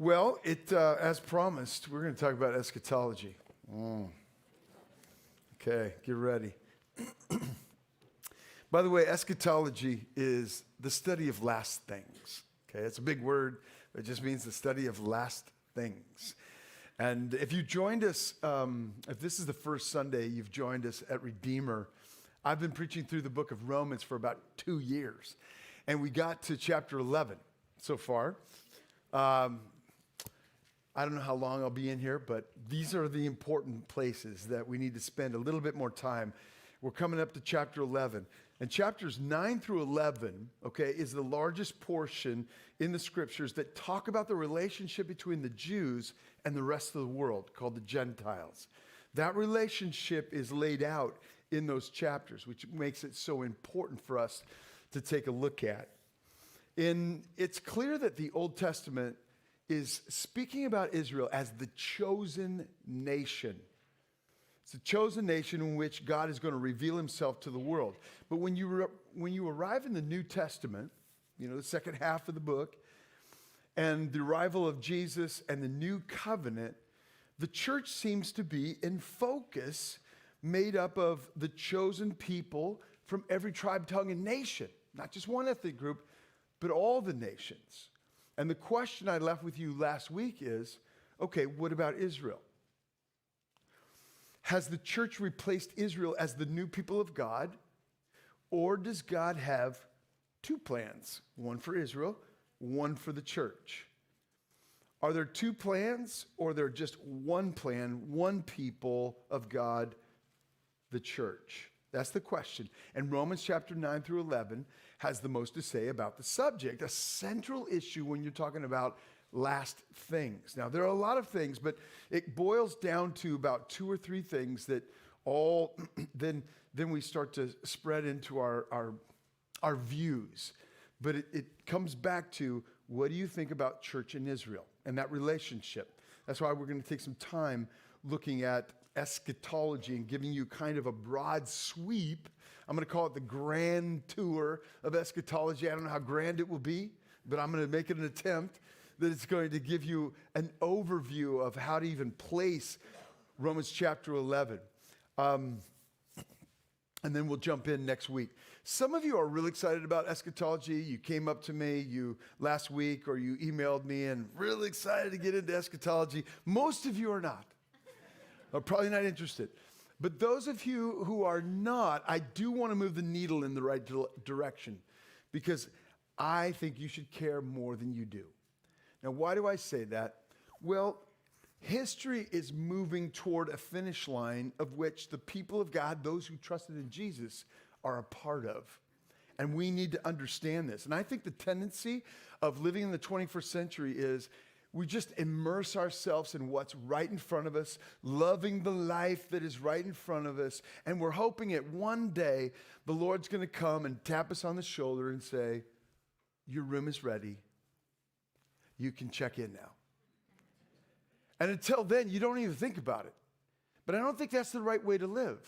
Well, as promised, we're going to talk about eschatology. Okay, get ready. By the way, eschatology is the study of last things. Okay, it's a big word. It just means the study of last things. And if you joined us, if this is the first Sunday you've joined us at Redeemer, I've been preaching through the book of Romans for about 2 years. And we got to chapter 11 so far. I don't know how long I'll be in here, but these are the important places that we need to spend a little bit more time. We're coming up to chapter 11. And chapters 9 through 11, okay, is the largest portion in the scriptures that talk about the relationship between the Jews and the rest of the world, called the Gentiles. That relationship is laid out in those chapters, which makes it so important for us to take a look at. It's clear that the Old Testament is speaking about Israel as the chosen nation. It's a chosen nation in which God is going to reveal himself to the world. But when you arrive in the New Testament, the second half of the book, and the arrival of Jesus and the new covenant, the church seems to be in focus, made up of the chosen people from every tribe, tongue, and nation. Not just one ethnic group, but all the nations. And the question I left with you last week is, okay, what about Israel? Has the church replaced Israel as the new people of God? Or does God have two plans? One for Israel, one for the church. Are there two plans, or are there just one plan, one people of God, the church? That's the question. And Romans chapter 9 through 11 has the most to say about the subject, a central issue when you're talking about last things. Now, there are a lot of things, but it boils down to about 2 or 3 things that all then we start to spread into our views. But it comes back to, what do you think about church in Israel and that relationship? That's why we're going to take some time looking at eschatology and giving you kind of a broad sweep. I'm going to call it the grand tour of eschatology. I don't know how grand it will be, but I'm going to make it an attempt that it's going to give you an overview of how to even place Romans chapter 11. And then we'll jump in next week. Some of you are really excited about eschatology. You came up to me last week, or you emailed me and really excited to get into eschatology. Most of you are not. Are probably not interested. But those of you who are not, I do want to move the needle in the right direction, because I think you should care more than you do. Now, why do I say that? Well, history is moving toward a finish line of which the people of God, those who trusted in Jesus, are a part of. And we need to understand this. And I think the tendency of living in the 21st century is we just immerse ourselves in what's right in front of us, loving the life that is right in front of us, and we're hoping that one day the Lord's going to come and tap us on the shoulder and say, your room is ready. You can check in now. And until then, you don't even think about it. But I don't think that's the right way to live.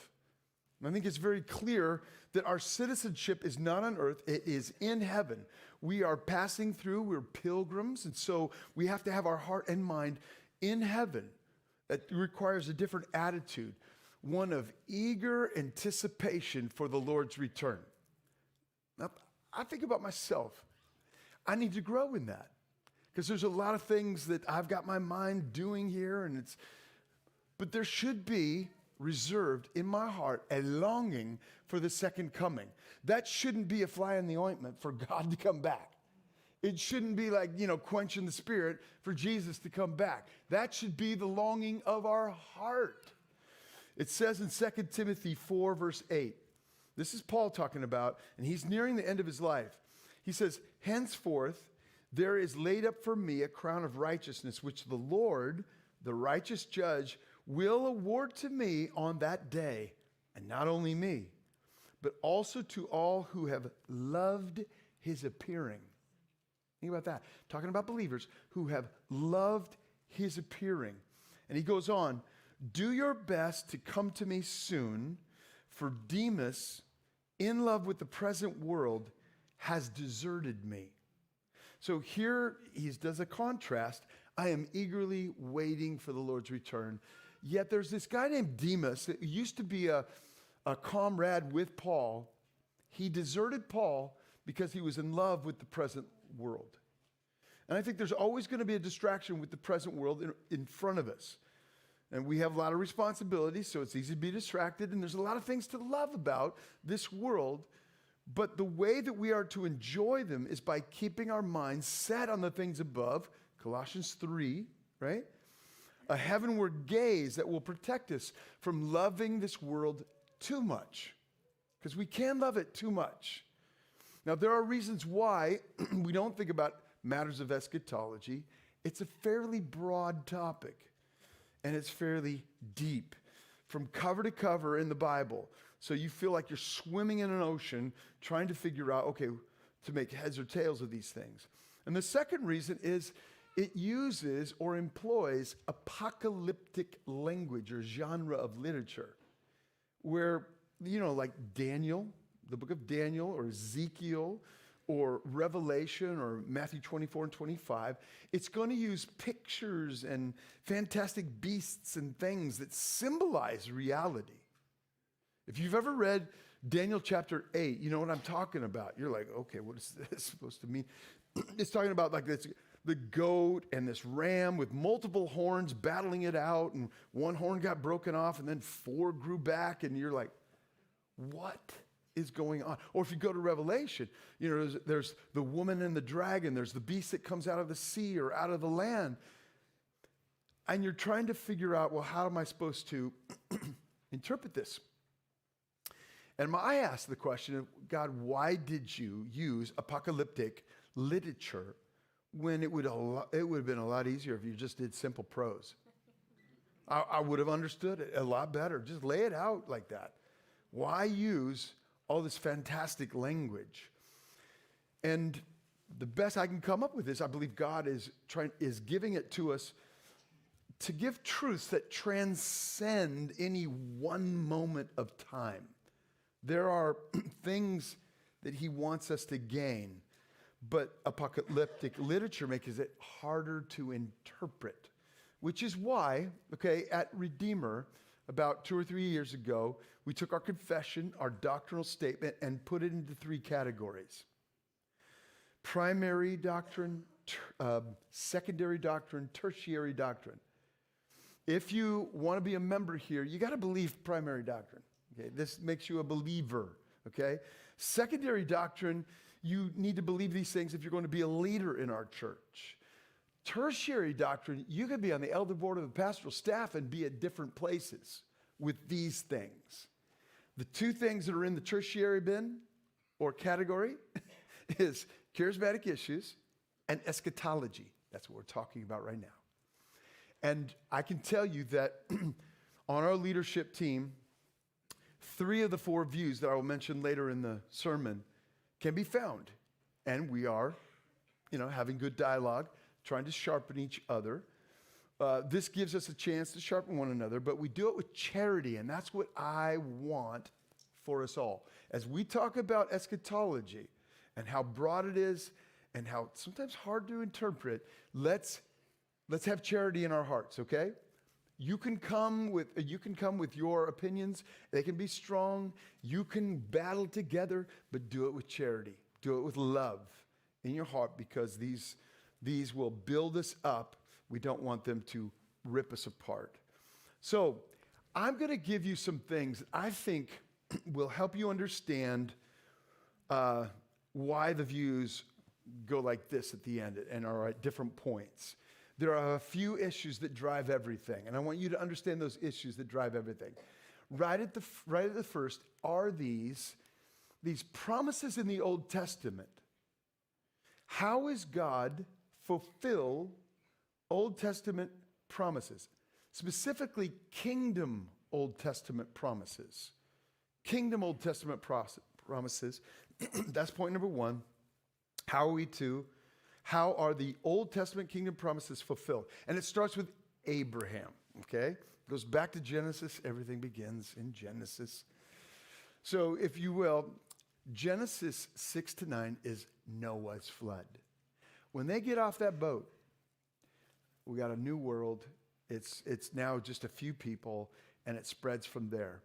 I think it's very clear that our citizenship is not on earth, it is in heaven. We are passing through, we're pilgrims, and so we have to have our heart and mind in heaven. That requires a different attitude, one of eager anticipation for the Lord's return. Now, I think about myself. I need to grow in that, because there's a lot of things that I've got my mind doing here, but there should be reserved in my heart a longing for the second coming. That shouldn't be a fly in the ointment for God to come back. It shouldn't be like, quenching the spirit for Jesus to come back. That should be the longing of our heart. It says in 2 Timothy 4, verse 8, this is Paul talking about, and he's nearing the end of his life. He says, henceforth, there is laid up for me a crown of righteousness, which the Lord, the righteous judge, will award to me on that day, and not only me, but also to all who have loved his appearing. Think about that. Talking about believers who have loved his appearing. And he goes on, do your best to come to me soon, for Demas, in love with the present world, has deserted me. So here he does a contrast. I am eagerly waiting for the Lord's return. Yet there's this guy named Demas that used to be a comrade with Paul. He deserted Paul because he was in love with the present world. And I think there's always going to be a distraction with the present world in front of us. And we have a lot of responsibilities, so it's easy to be distracted. And there's a lot of things to love about this world. But the way that we are to enjoy them is by keeping our minds set on the things above, Colossians 3, right? A heavenward gaze that will protect us from loving this world too much, because we can love it too much. Now, there are reasons why we don't think about matters of eschatology. It's a fairly broad topic, and it's fairly deep, from cover to cover in the Bible. So you feel like you're swimming in an ocean trying to figure out, okay, to make heads or tails of these things. And the second reason is it uses or employs apocalyptic language or genre of literature where, like Daniel, the book of Daniel, or Ezekiel, or Revelation, or Matthew 24 and 25, it's going to use pictures and fantastic beasts and things that symbolize reality. If you've ever read Daniel chapter 8, you know what I'm talking about. You're like, okay, what is this supposed to mean? It's talking about like this, the goat and this ram with multiple horns battling it out, and one horn got broken off and then 4 grew back, and you're like, what is going on? Or if you go to Revelation, there's the woman and the dragon, there's the beast that comes out of the sea or out of the land. And you're trying to figure out, well, how am I supposed to interpret this? And I asked the question, God, why did you use apocalyptic literature when it would have been a lot easier if you just did simple prose? I would have understood it a lot better. Just lay it out like that. Why use all this fantastic language? And the best I can come up with is, I believe God is giving it to us to give truths that transcend any one moment of time. There are things that he wants us to gain, but apocalyptic literature makes it harder to interpret, which is why, at Redeemer, about 2 or 3 years ago, we took our confession, our doctrinal statement, and put it into 3 categories: primary doctrine, secondary doctrine, tertiary doctrine. If you want to be a member here, you got to believe primary doctrine. Okay, this makes you a believer. Okay, secondary doctrine, you need to believe these things if you're going to be a leader in our church. Tertiary doctrine, you could be on the elder board of the pastoral staff and be at different places with these things. The 2 things that are in the tertiary bin or category is charismatic issues and eschatology. That's what we're talking about right now. And I can tell you that on our leadership team, 3 of the 4 views that I will mention later in the sermon can be found. And we are, having good dialogue, trying to sharpen each other. This gives us a chance to sharpen one another, but we do it with charity, and that's what I want for us all. As we talk about eschatology and how broad it is and how sometimes hard to interpret, let's have charity in our hearts, okay? You can come with your opinions. They can be strong. You can battle together, but do it with charity. Do it with love in your heart, because these will build us up. We don't want them to rip us apart. So I'm going to give you some things that I think will help you understand why the views go like this at the end and are at different points. There are a few issues that drive everything, and I want you to understand those issues that drive everything. Right at the first are these promises in the Old Testament. How is God fulfill Old Testament promises, specifically kingdom Old Testament promises? Kingdom Old Testament promises. That's point number 1. How are the Old Testament kingdom promises fulfilled? And it starts with Abraham, okay? It goes back to Genesis. Everything begins in Genesis. So if you will, Genesis 6-9 is Noah's flood. When they get off that boat, we got a new world. It's now just a few people, and it spreads from there.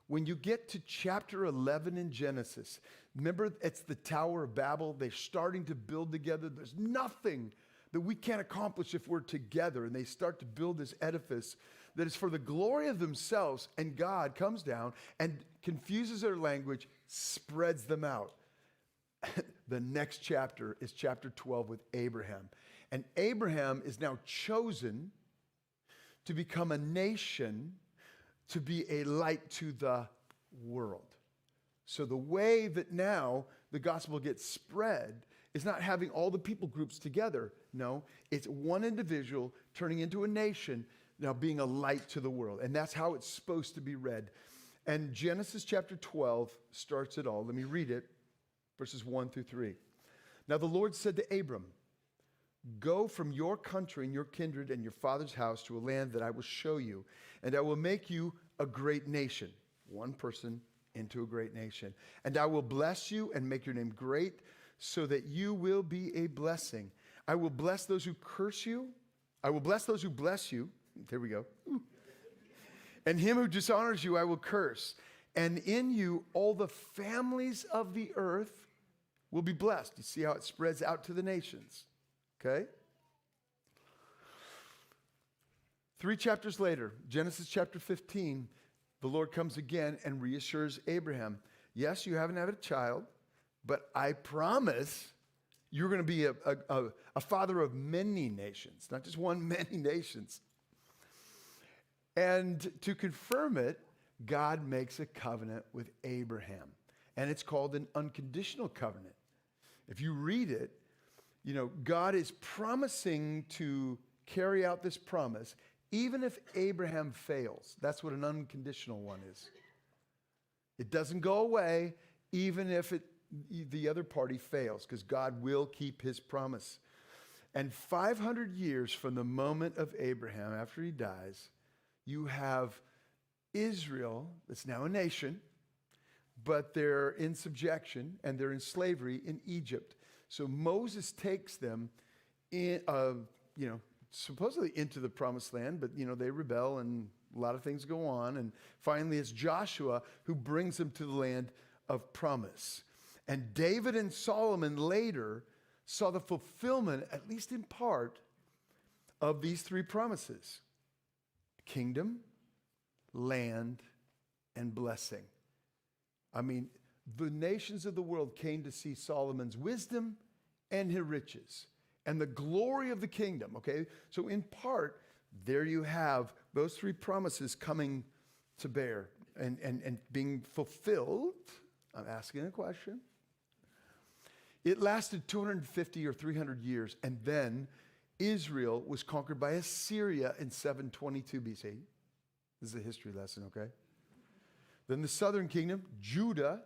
When you get to chapter 11 in Genesis, remember it's the Tower of Babel. They're starting to build together. There's nothing that we can't accomplish if we're together. And they start to build this edifice that is for the glory of themselves. And God comes down and confuses their language, spreads them out. The next chapter is chapter 12 with Abraham. And Abraham is now chosen to become a nation, to be a light to the world. So the way that now the gospel gets spread is not having all the people groups together. No, it's one individual turning into a nation, now being a light to the world. And that's how it's supposed to be read. And Genesis chapter 12 starts it all. Let me read it, verses 1 through 3. Now the Lord said to Abram, "Go from your country and your kindred and your father's house to a land that I will show you, and I will make you a great nation." One person into a great nation. "And I will bless you and make your name great, so that you will be a blessing. I will bless those who curse you. I will bless those who bless you." There we go. Ooh. "And him who dishonors you I will curse. And in you all the families of the earth will be blessed." You see how it spreads out to the nations. Okay? 3 chapters later, Genesis chapter 15, the Lord comes again and reassures Abraham, "Yes, you haven't had a child, but I promise you're going to be a father of many nations." Not just one, many nations. And to confirm it, God makes a covenant with Abraham. And it's called an unconditional covenant. If you read it, you know, God is promising to carry out this promise, even if Abraham fails. That's what an unconditional one is. It doesn't go away, even if the other party fails, because God will keep his promise. And 500 years from the moment of Abraham, after he dies, you have Israel, that's now a nation, but they're in subjection and they're in slavery in Egypt. So Moses takes them in, supposedly into the promised land, but, they rebel and a lot of things go on. And finally, it's Joshua who brings them to the land of promise. And David and Solomon later saw the fulfillment, at least in part, of these 3 promises: kingdom, land, and blessing. I mean, the nations of the world came to see Solomon's wisdom and his riches and the glory of the kingdom, okay? So in part, there you have those 3 promises coming to bear and being fulfilled. I'm asking a question. It lasted 250 or 300 years, and then Israel was conquered by Assyria in 722 BC. This is a history lesson, okay? Then the southern kingdom, Judah,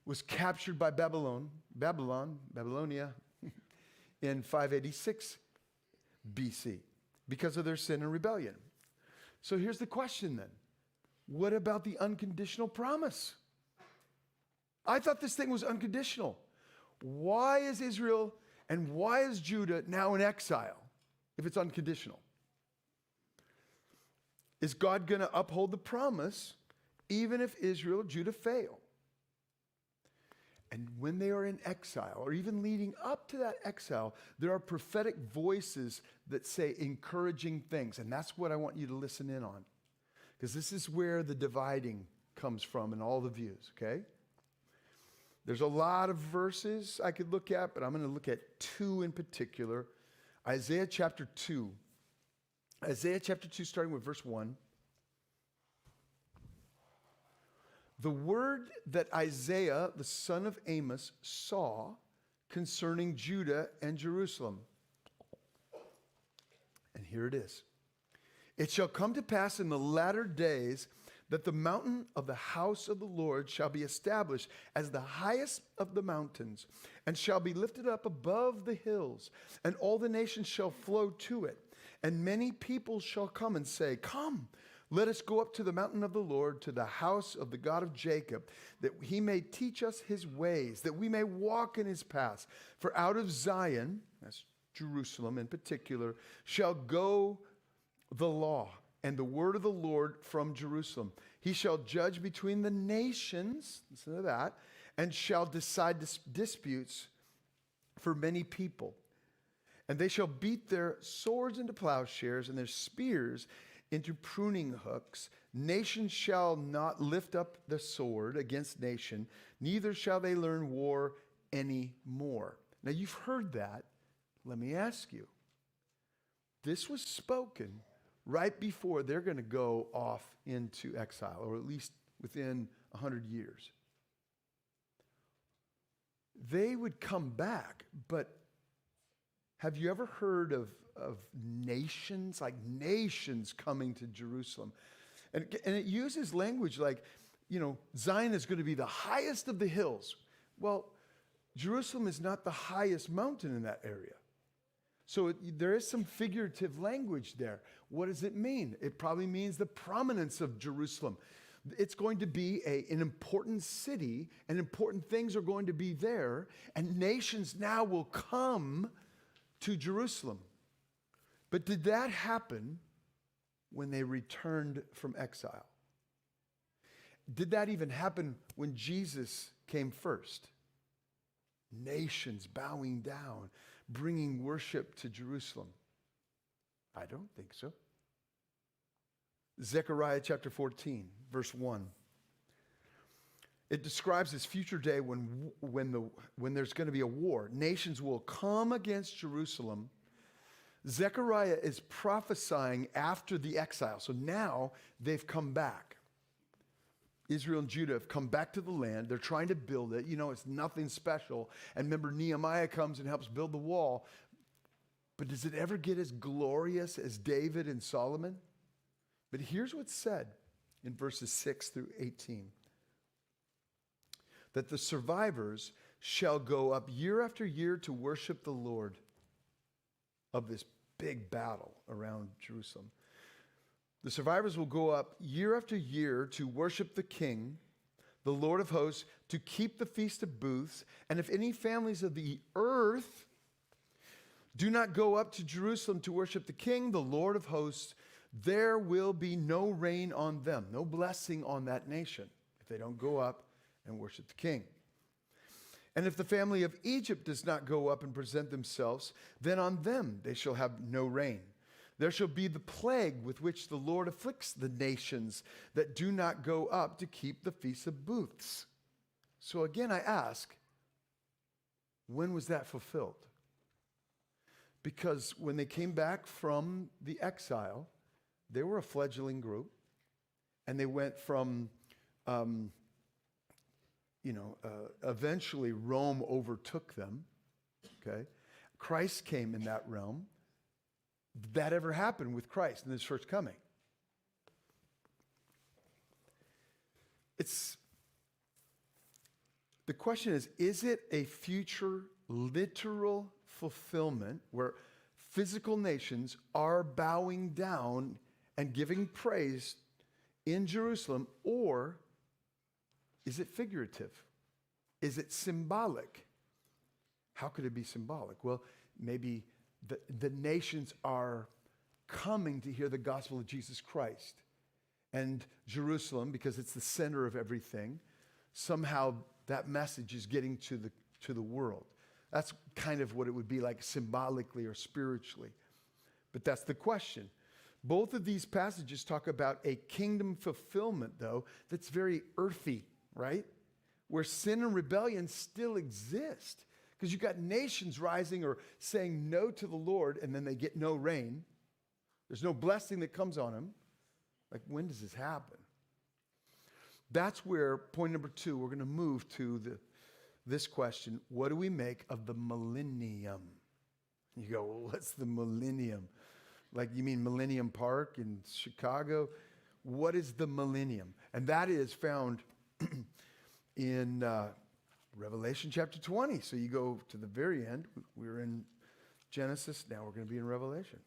was captured by Babylonia, in 586 BC because of their sin and rebellion. So here's the question then. What about the unconditional promise? I thought this thing was unconditional. Why is Israel and why is Judah now in exile if it's unconditional? Is God going to uphold the promise even if Israel or Judah fail? And when they are in exile, or even leading up to that exile, there are prophetic voices that say encouraging things. And that's what I want you to listen in on, because this is where the dividing comes from in all the views, okay? There's a lot of verses I could look at, but I'm going to look at 2 in particular. Isaiah chapter 2. Isaiah chapter 2, starting with verse 1. The word that Isaiah, the son of Amos, saw concerning Judah and Jerusalem. And here it is. "It shall come to pass in the latter days that the mountain of the house of the Lord shall be established as the highest of the mountains, and shall be lifted up above the hills, and all the nations shall flow to it. And many people shall come and say, 'Come, let us go up to the mountain of the Lord, to the house of the God of Jacob, that he may teach us his ways, that we may walk in his paths. For out of Zion,'" that's Jerusalem in particular, shall go the law and the word of the Lord from Jerusalem. He shall judge between the nations, listen to that, and shall decide disputes for many people. And they shall beat their swords into plowshares and their spears into pruning hooks. Nation shall not lift up the sword against nation, neither shall they learn war any more. Now you've heard that. Let me ask you. This was spoken right before they're going to go off into exile, or at least within 100 years. They would come back, but have you ever heard of nations, like nations coming to Jerusalem? And it uses language like, Zion is going to be the highest of the hills. Well, Jerusalem is not the highest mountain in that area. So there is some figurative language there. What does it mean? It probably means the prominence of Jerusalem. It's going to be an important city, and important things are going to be there, and nations now will come to Jerusalem. But did that happen when they returned from exile? Did that even happen when Jesus came first? Nations bowing down, bringing worship to Jerusalem. I don't think so. Zechariah chapter 14, verse 1. It describes this future day when there's going to be a war. Nations will come against Jerusalem. Zechariah is prophesying after the exile. So now they've come back. Israel and Judah have come back to the land. They're trying to build it. It's nothing special. And remember, Nehemiah comes and helps build the wall. But does it ever get as glorious as David and Solomon? But here's what's said in verses 6 through 18. That the survivors shall go up year after year to worship the Lord of this big battle around Jerusalem. The survivors will go up year after year to worship the King, the Lord of hosts, to keep the Feast of Booths. And if any families of the earth do not go up to Jerusalem to worship the King, the Lord of hosts, there will be no rain on them, no blessing on that nation if they don't go up and worship the King. And if the family of Egypt does not go up and present themselves, then on them they shall have no rain. There shall be the plague with which the Lord afflicts the nations that do not go up to keep the Feast of Booths. So again, I ask, when was that fulfilled? Because when they came back from the exile, they were a fledgling group, and they went from, eventually Rome overtook them, okay? Christ came in that realm. Did that ever happen with Christ in his first coming? The question is it a future literal fulfillment where physical nations are bowing down and giving praise in Jerusalem, or is it figurative? Is it symbolic? How could it be symbolic? Well, maybe the nations are coming to hear the gospel of Jesus Christ. And Jerusalem, because it's the center of everything, somehow that message is getting to the world. That's kind of what it would be like symbolically or spiritually. But that's the question. Both of these passages talk about a kingdom fulfillment, though, that's very earthy, right? Where sin and rebellion still exist. Because you've got nations rising or saying no to the Lord, and then they get no rain. There's no blessing that comes on them. Like, when does this happen? That's where, point number 2, we're going to move to this question. What do we make of the millennium? You go, well, what's the millennium? Like, you mean Millennium Park in Chicago? What is the millennium? And that is found in Revelation chapter 20. So you go to the very end. We're in Genesis. Now we're going to be in Revelation.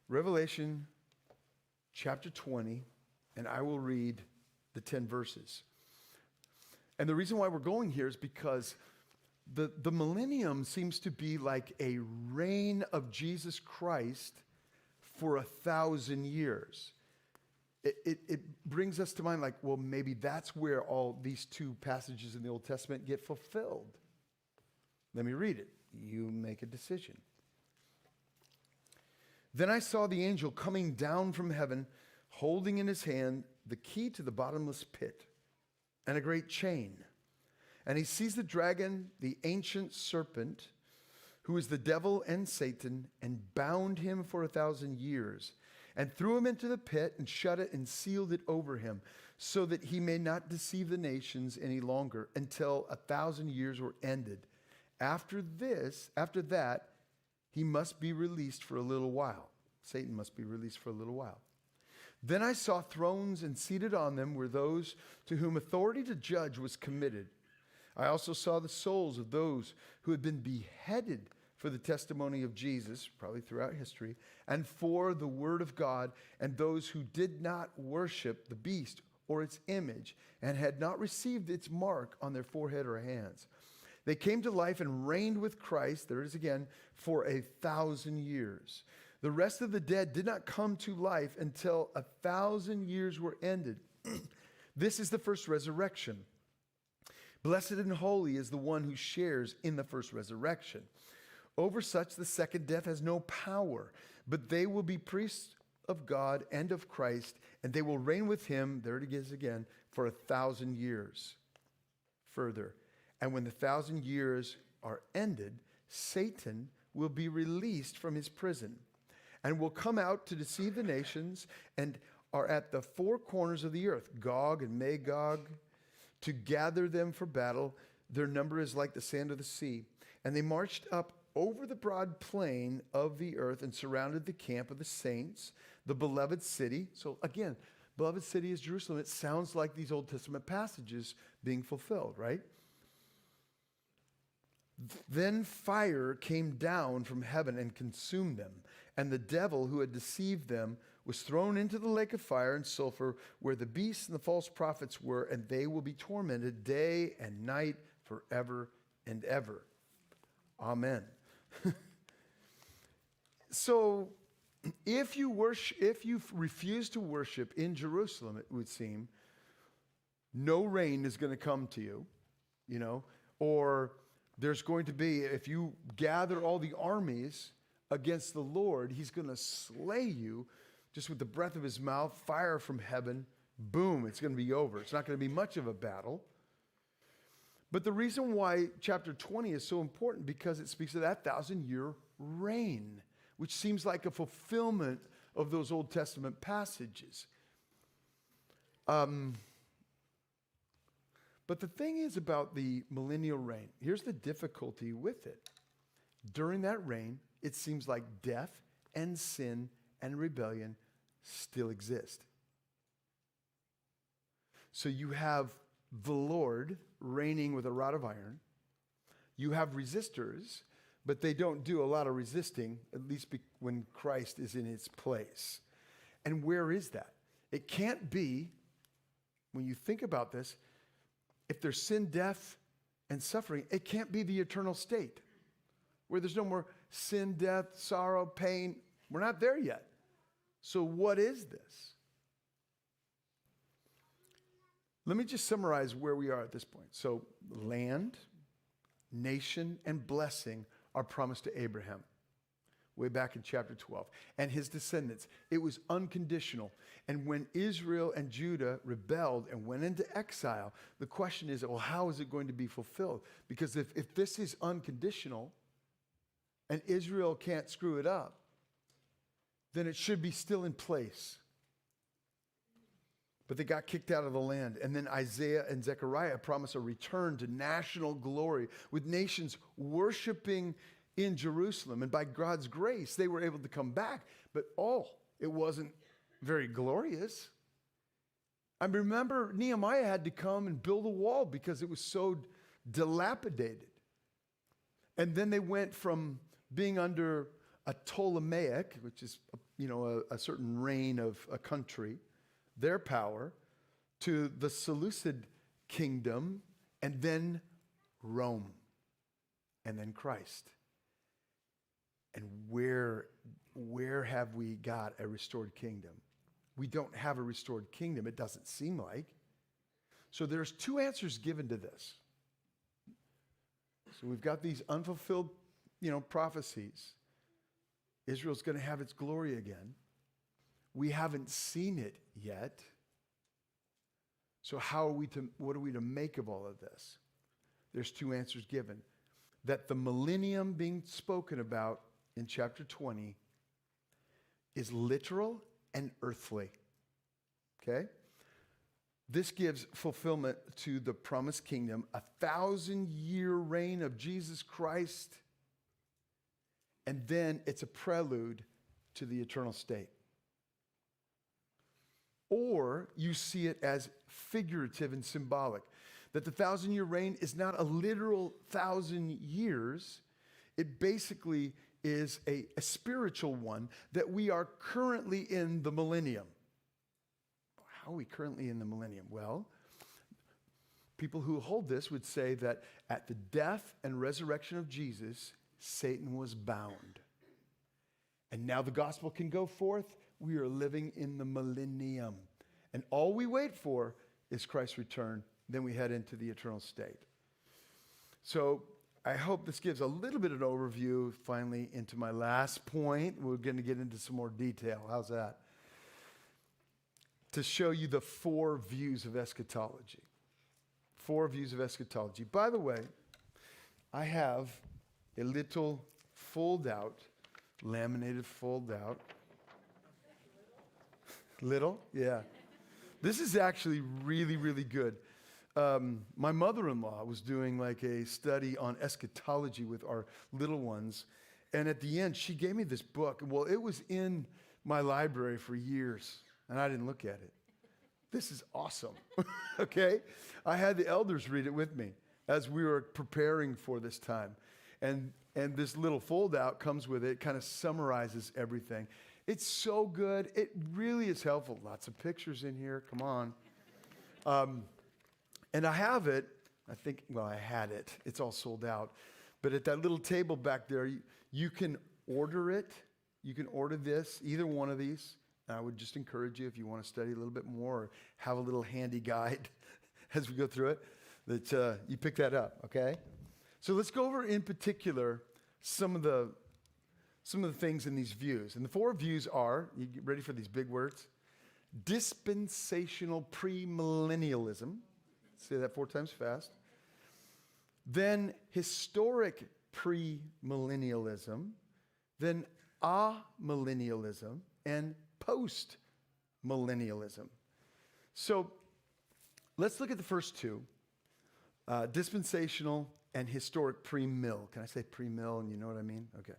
Revelation chapter 20, and I will read the 10 verses. And the reason why we're going here is because the millennium seems to be like a reign of Jesus Christ for 1,000 years. It brings us to mind like, well, maybe that's where all these two passages in the Old Testament get fulfilled. Let me read it. You make a decision. Then I saw the angel coming down from heaven, holding in his hand the key to the bottomless pit and a great chain. And he seized the dragon, the ancient serpent, who is the devil and Satan, and bound him for 1,000 years, and threw him into the pit and shut it and sealed it over him, so that he may not deceive the nations any longer until 1,000 years were ended. After that, he must be released for a little while. Satan must be released for a little while. Then I saw thrones, and seated on them were those to whom authority to judge was committed. I also saw the souls of those who had been beheaded for the testimony of Jesus, probably throughout history, and for the word of God, and those who did not worship the beast or its image, and had not received its mark on their forehead or hands. They came to life and reigned with Christ, there it is again, for 1,000 years. The rest of the dead did not come to life until 1,000 years were ended. This is the first resurrection. Blessed and holy is the one who shares in the first resurrection. Over such the second death has no power, but they will be priests of God and of Christ, and they will reign with him, there it is again, for 1,000 years. Further, and when the 1,000 years are ended, Satan will be released from his prison and will come out to deceive the nations, and are at the four corners of the earth, Gog and Magog, to gather them for battle. Their number is like the sand of the sea. And they marched up over the broad plain of the earth and surrounded the camp of the saints, the beloved city. So again, beloved city is Jerusalem. It sounds like these Old Testament passages being fulfilled, right? Then fire came down from heaven and consumed them. And the devil who had deceived them was thrown into the lake of fire and sulfur, where the beasts and the false prophets were, and they will be tormented day and night forever and ever. Amen. So if you refuse to worship in Jerusalem, it would seem, no rain is going to come to you, or there's going to be, if you gather all the armies against the Lord, he's going to slay you just with the breath of his mouth, fire from heaven, boom, it's going to be over. It's not going to be much of a battle. But the reason why chapter 20 is so important, because it speaks of that 1,000-year reign, which seems like a fulfillment of those Old Testament passages. But the thing is about the millennial reign, here's the difficulty with it. During that reign, it seems like death and sin and rebellion still exist. So you have the Lord reigning with a rod of iron. You have resistors, but they don't do a lot of resisting, at least when Christ is in his place. And where is that? It can't be, when you think about this, if there's sin, death, and suffering, it can't be the eternal state where there's no more sin, death, sorrow, pain. We're not there yet. So what is this? Let me just summarize where we are at this point. So land, nation, and blessing are promised to Abraham way back in chapter 12. And his descendants. It was unconditional. And when Israel and Judah rebelled and went into exile, the question is, well, how is it going to be fulfilled? Because if this is unconditional and Israel can't screw it up, then it should be still in place. But they got kicked out of the land. And then Isaiah and Zechariah promise a return to national glory with nations worshiping in Jerusalem. And by God's grace, they were able to come back. But it wasn't very glorious. I remember Nehemiah had to come and build a wall because it was so dilapidated. And then they went from being under a Ptolemaic, which is a certain reign of a country, their power, to the Seleucid kingdom, and then Rome. and then Christ. And where have we got a restored kingdom? We don't have a restored kingdom, it doesn't seem like. So there's two answers given to this. So we've got these unfulfilled, prophecies. Israel's going to have its glory again. We haven't seen it yet. So what are we to make of all of this? There's two answers given. That the millennium being spoken about in chapter 20 is literal and earthly. Okay? This gives fulfillment to the promised kingdom, 1,000-year reign of Jesus Christ, and then it's a prelude to the eternal state. Or you see it as figurative and symbolic, that the 1,000-year reign is not a literal 1,000 years. It basically is a spiritual one, that we are currently in the millennium. How are we currently in the millennium? Well, people who hold this would say that at the death and resurrection of Jesus, Satan was bound. And now the gospel can go forth. We are living in the millennium. And all we wait for is Christ's return. Then we head into the eternal state. So I hope this gives a little bit of an overview finally into my last point. We're going to get into some more detail. How's that? To show you the 4 views of eschatology. 4 views of eschatology. By the way, I have a little fold-out, laminated fold-out. Little? Yeah. This is actually really, really good. My mother-in-law was doing like a study on eschatology with our little ones. And at the end, she gave me this book. Well, it was in my library for years, and I didn't look at it. This is awesome. Okay? I had the elders read it with me as we were preparing for this time. And this little fold-out comes with it. It kind of summarizes everything. It's so good. It really is helpful. Lots of pictures in here. Come on. And I have it. I had it. It's all sold out. But at that little table back there, you can order it. You can order this, either one of these. I would just encourage you, if you want to study a little bit more or have a little handy guide as we go through it, that you pick that up, okay? So let's go over in particular some of the things in these views. And the 4 views are, you get ready for these big words, dispensational premillennialism. Say that 4 times fast. Then historic premillennialism. Then amillennialism. And post-millennialism. So let's look at the first 2, dispensational and historic pre-mill. Can I say pre-mill and you know what I mean? Okay.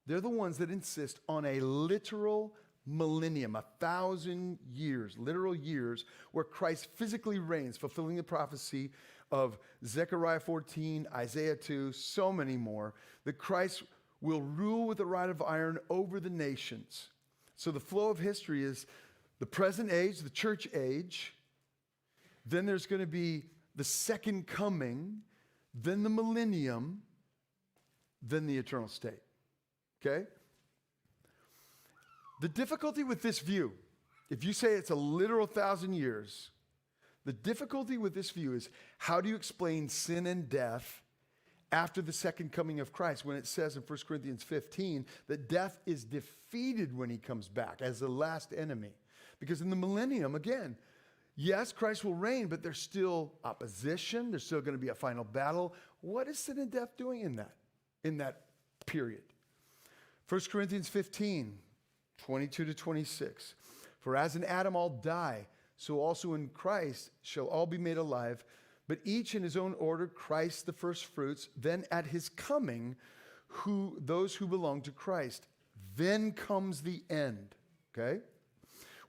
They're the ones that insist on a literal millennium, 1,000 years, literal years, where Christ physically reigns, fulfilling the prophecy of Zechariah 14, Isaiah 2, so many more, that Christ will rule with a rod of iron over the nations. So the flow of history is the present age, the church age. Then there's going to be the second coming, then the millennium, then the eternal state. Okay? The difficulty with this view, if you say it's a literal 1,000 years, the difficulty with this view is how do you explain sin and death after the second coming of Christ, when it says in 1 Corinthians 15 that death is defeated when he comes back as the last enemy? Because in the millennium, again, yes, Christ will reign, but there's still opposition. There's still going to be a final battle. What is sin and death doing in that period? 1 Corinthians 15, 22 to 26. For as in Adam all die, so also in Christ shall all be made alive, but each in his own order, Christ the first fruits, then at his coming, those who belong to Christ. Then comes the end, okay?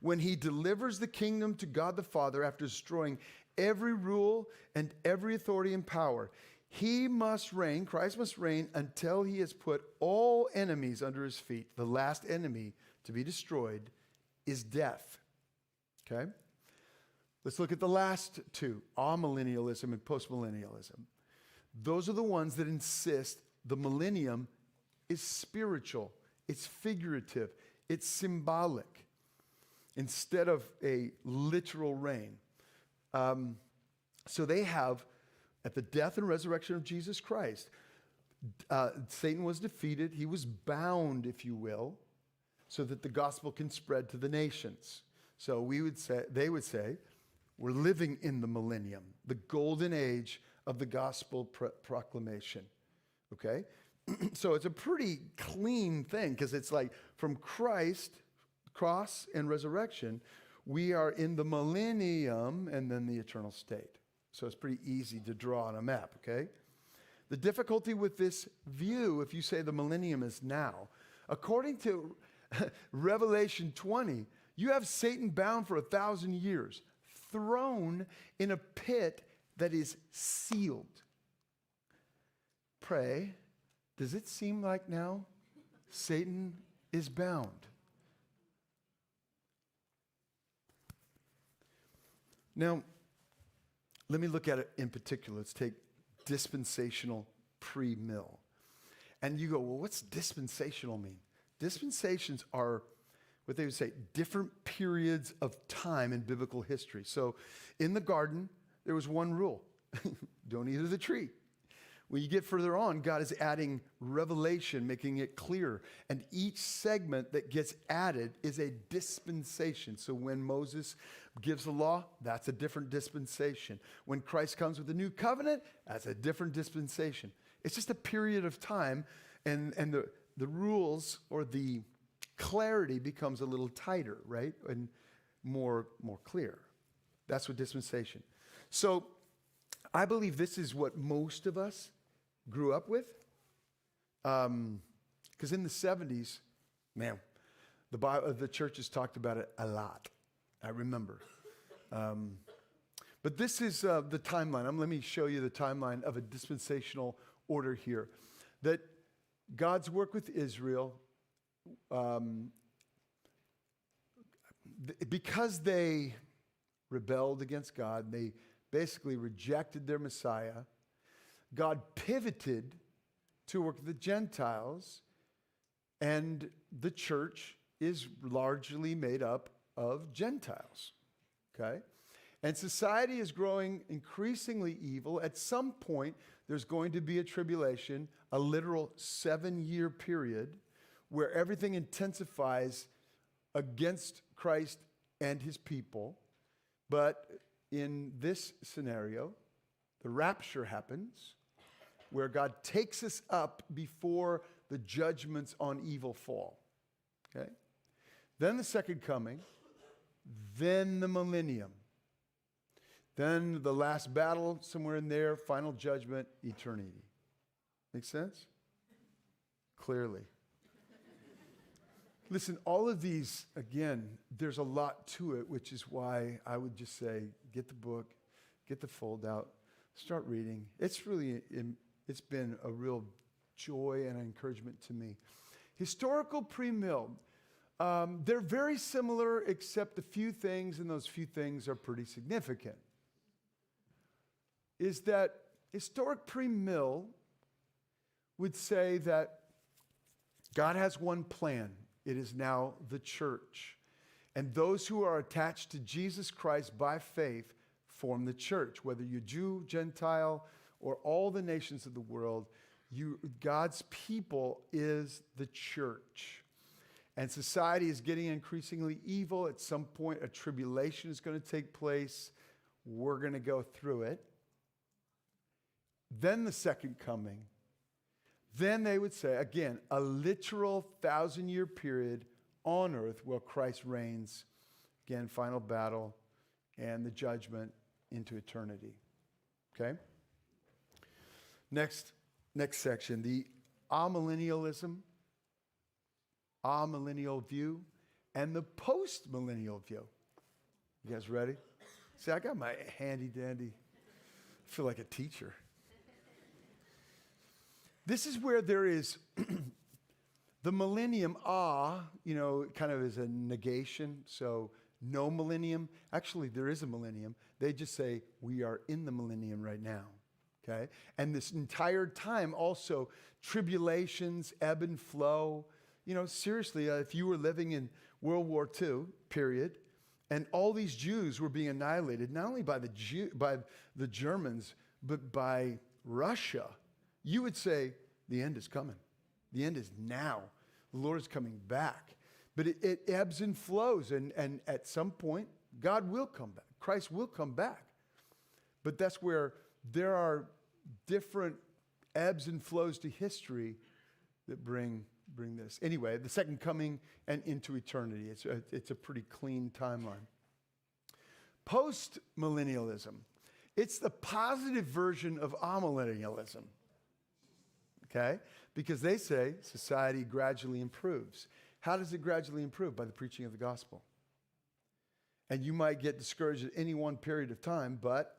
When he delivers the kingdom to God the Father after destroying every rule and every authority and power. He must reign, Christ must reign, until he has put all enemies under his feet. The last enemy to be destroyed is death, okay? Let's look at the last two, amillennialism and postmillennialism. Those are the ones that insist the millennium is spiritual, it's figurative, it's symbolic, instead of a literal reign. So they have, at the death and resurrection of Jesus Christ, Satan was defeated. He was bound, if you will, so that the gospel can spread to the nations. So they would say, we're living in the millennium, the golden age of the gospel proclamation. Okay? So it's a pretty clean thing, because it's like from Christ, cross and resurrection, we are in the millennium and then the eternal state. So it's pretty easy to draw on a map, okay? The difficulty with this view, if you say the millennium is now, according to Revelation 20, you have Satan bound for 1,000 years, thrown in a pit that is sealed. Pray, does it seem like now Satan is bound? Now, let me look at it in particular. Let's take dispensational pre-mill. And you go, well, what's dispensational mean? Dispensations are what they would say, different periods of time in biblical history. So in the garden, there was one rule. Don't eat of the tree. When you get further on, God is adding revelation, making it clear. And each segment that gets added is a dispensation. So when Moses gives the law, that's a different dispensation. When Christ comes with a new covenant, that's a different dispensation. It's just a period of time, and the rules or the clarity becomes a little tighter, right? And more clear. That's what dispensation. So I believe this is what most of us grew up with. Because in the 70s, man, the church has talked about it a lot. I remember. But this is the timeline. Let me show you the timeline of a dispensational order here. That God's work with Israel, because they rebelled against God, they basically rejected their Messiah, God pivoted to work with the Gentiles, and the church is largely made up of Gentiles, okay? And society is growing increasingly evil. At some point, there's going to be a tribulation, a literal 7-year period, where everything intensifies against Christ and his people. But in this scenario, the rapture happens, where God takes us up before the judgments on evil fall. Okay? Then the second coming, then the millennium. Then the last battle, somewhere in there, final judgment, eternity. Make sense? Clearly. Listen, all of these, again, there's a lot to it, which is why I would just say, get the book, get the fold out, start reading. It's been a real joy and encouragement to me. Historical pre-mill. They're very similar, except a few things, and those few things are pretty significant. Is that historic pre-mill would say that God has one plan. It is now the church. And those who are attached to Jesus Christ by faith form the church. Whether you're Jew, Gentile, or all the nations of the world, God's people is the church. And society is getting increasingly evil. At some point, a tribulation is going to take place. We're going to go through it. Then the second coming. Then they would say, again, a literal 1,000-year period on earth where Christ reigns. Again, final battle and the judgment into eternity. Okay? Next section, the amillennialism, amillennial view, and the post-millennial view. You guys ready? See, I got my handy-dandy. I feel like a teacher. This is where there is the millennium, kind of is a negation. So no millennium. Actually, there is a millennium. They just say, we are in the millennium right now. Okay? And this entire time also, tribulations, ebb and flow. You know, seriously, if you were living in World War II, period, and all these Jews were being annihilated, not only by the Germans, but by Russia, you would say, the end is coming. The end is now. The Lord is coming back. But it ebbs and flows, and at some point, God will come back. Christ will come back. But that's where there are different ebbs and flows to history that bring this. Anyway, the second coming and into eternity. It's a pretty clean timeline. Post-millennialism. It's the positive version of amillennialism. Okay? Because they say society gradually improves. How does it gradually improve? By the preaching of the gospel. And you might get discouraged at any one period of time, but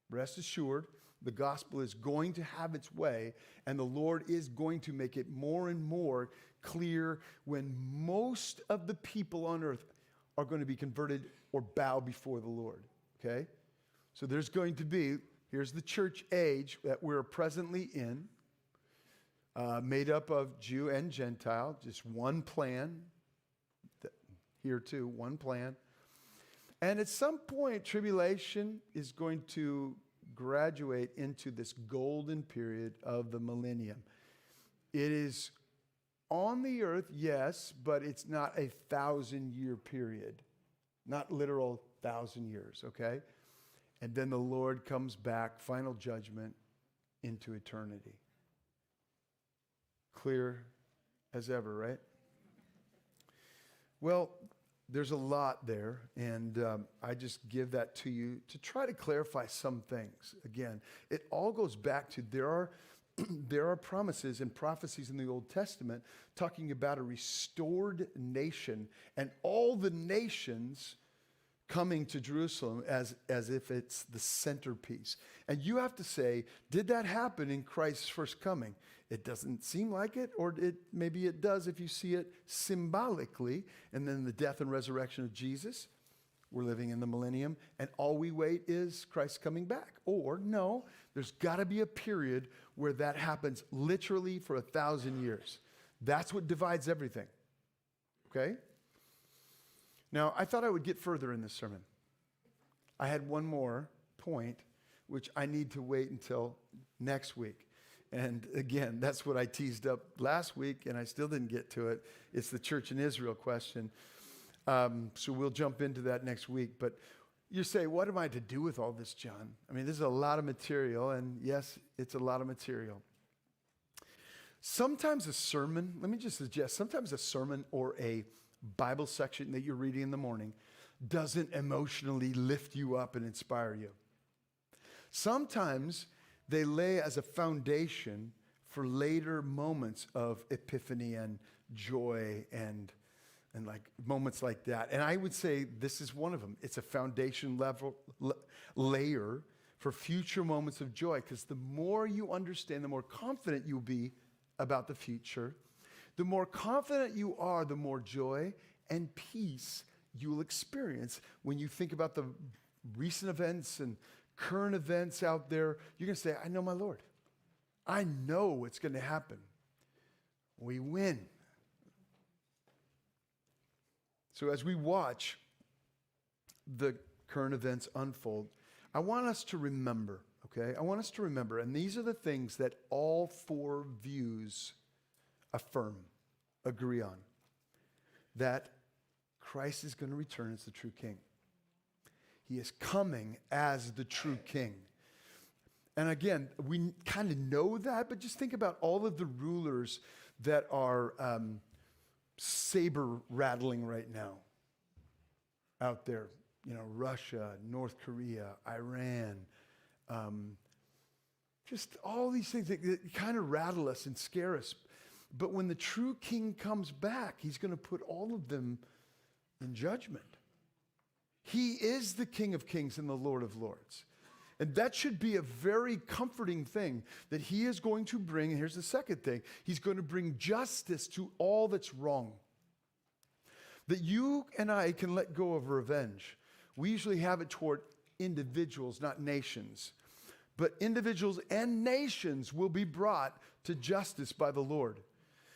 rest assured, the gospel is going to have its way, and the Lord is going to make it more and more clear when most of the people on earth are going to be converted or bow before the Lord. Okay? So there's going to be, here's the church age that we're presently in, made up of Jew and Gentile, just one plan. Here too, one plan. And at some point, tribulation is going to graduate into this golden period of the millennium. It is on the earth, yes, but it's not a 1,000-year period. Not literal 1,000 years, okay? And then the Lord comes back, final judgment, into eternity. Clear as ever, right? Well, there's a lot there, and I just give that to you to try to clarify some things. Again, it all goes back to there are promises and prophecies in the Old Testament talking about a restored nation and all the nations coming to Jerusalem as if it's the centerpiece. And you have to say, did that happen in Christ's first coming? It doesn't seem like it, or maybe it does if you see it symbolically, and then the death and resurrection of Jesus. We're living in the millennium, and all we wait is Christ coming back. Or no, there's got to be a period where that happens literally for 1,000 years. That's what divides everything. Okay? Now, I thought I would get further in this sermon. I had one more point, which I need to wait until next week. And again, that's what I teased up last week, and I still didn't get to it. It's the church in Israel question. So we'll jump into that next week. But you say, what am I to do with all this, John? I mean, this is a lot of material, and yes, it's a lot of material. Sometimes a sermon, let me just suggest, sometimes a sermon or a Bible section that you're reading in the morning doesn't emotionally lift you up and inspire you. Sometimes they lay as a foundation for later moments of epiphany and joy and like moments like that. And I would say this is one of them. It's a foundation level layer for future moments of joy, because the more you understand, the more confident you'll be about the future. The more confident you are, the more joy and peace you'll experience when you think about the recent events and current events out there. You're going to say, I know my Lord. I know what's going to happen. We win. So as we watch the current events unfold, I want us to remember, okay? I want us to remember, and these are the things that all four views affirm, agree on, that Christ is going to return as the true king. He is coming as the true king. And again, we kind of know that, but just think about all of the rulers that are saber rattling right now out there. You know, Russia, North Korea, Iran, just all these things that kind of rattle us and scare us. But when the true king comes back, he's going to put all of them in judgment. He is the King of Kings and the Lord of Lords. And that should be a very comforting thing, that he is going to bring, and here's the second thing, he's going to bring justice to all that's wrong. that you and I can let go of revenge. We usually have it toward individuals, not nations. But individuals and nations will be brought to justice by the Lord.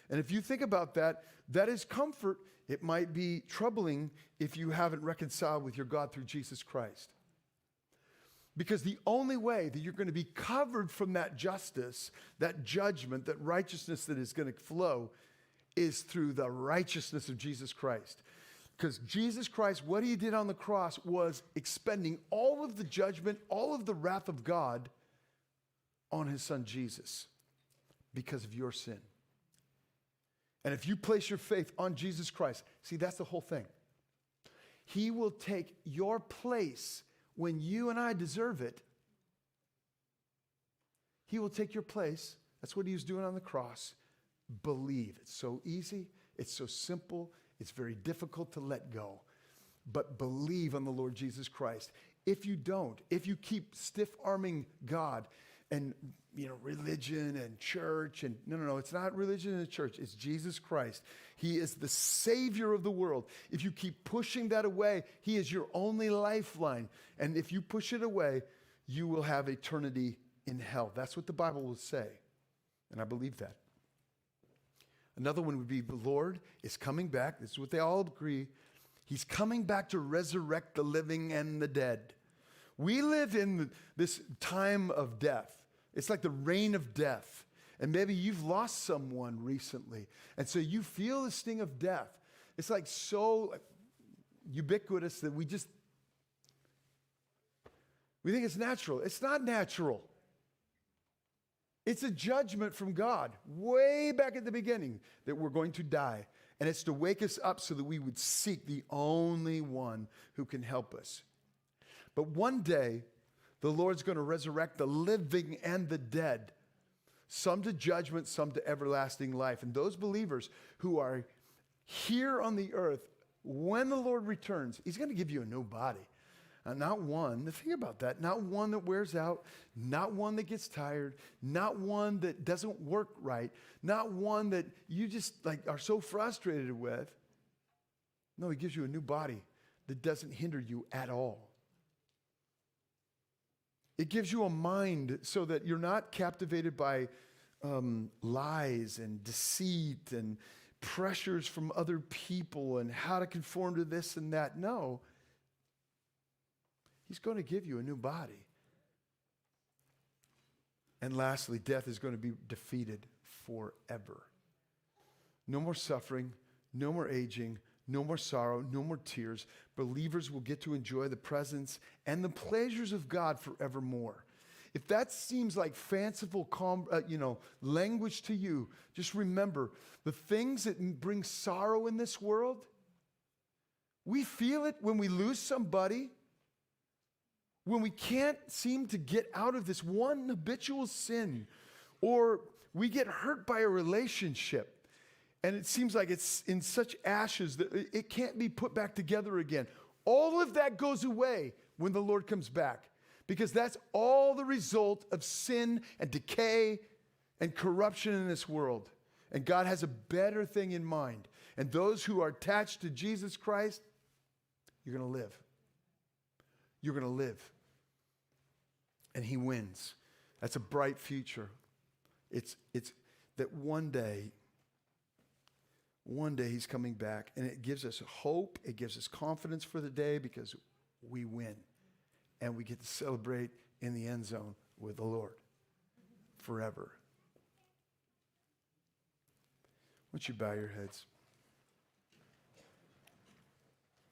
And if you think about that, that is comfort. It might be troubling if you haven't reconciled with your God through Jesus Christ. Because the only way that you're going to be covered from that justice, that judgment, that righteousness that is going to flow is through the righteousness of Jesus Christ. Because Jesus Christ, what he did on the cross was expending all of the judgment, all of the wrath of God on his son Jesus because of your sin. And if you place your faith on Jesus Christ, see, that's the whole thing. He will take your place when you and I deserve it. He will take your place. That's what he was doing on the cross. Believe. It's so easy. It's so simple. It's very difficult to let go. But believe on the Lord Jesus Christ. If you don't, if you keep stiff-arming God and religion and church and no, it's not religion and church. It's Jesus Christ. He is the Savior of the world. If you keep pushing that away, he is your only lifeline. And if you push it away, you will have eternity in hell. That's what the Bible will say. And I believe that. Another one would be the Lord is coming back. This is what they all agree. He's coming back to resurrect the living and the dead. We live in this time of death. It's like the reign of death. And maybe you've lost someone recently. And so you feel the sting of death. It's like so ubiquitous that we think it's natural. It's not natural. It's a judgment from God way back at the beginning that we're going to die. And it's to wake us up so that we would seek the only one who can help us. But one day, the Lord's going to resurrect the living and the dead, some to judgment, some to everlasting life. And those believers who are here on the earth, when the Lord returns, he's going to give you a new body. Not one, think about that, not one that wears out, not one that gets tired, not one that doesn't work right, not one that you just are so frustrated with. No, he gives you a new body that doesn't hinder you at all. It gives you a mind so that you're not captivated by lies and deceit and pressures from other people and how to conform to this and that. No. He's going to give you a new body. And lastly, death is going to be defeated forever. No more suffering, no more aging, no more sorrow, no more tears. Believers will get to enjoy the presence and the pleasures of God forevermore. If that seems like fanciful, language to you, just remember the things that bring sorrow in this world. We feel it when we lose somebody, when we can't seem to get out of this one habitual sin, or we get hurt by a relationship. And it seems like it's in such ashes that it can't be put back together again. All of that goes away when the Lord comes back, because that's all the result of sin and decay and corruption in this world. And God has a better thing in mind. And those who are attached to Jesus Christ, you're going to live. You're going to live. And he wins. That's a bright future. It's that one day he's coming back, and it gives us hope. It gives us confidence for the day because we win, and we get to celebrate in the end zone with the Lord forever. Why don't you bow your heads?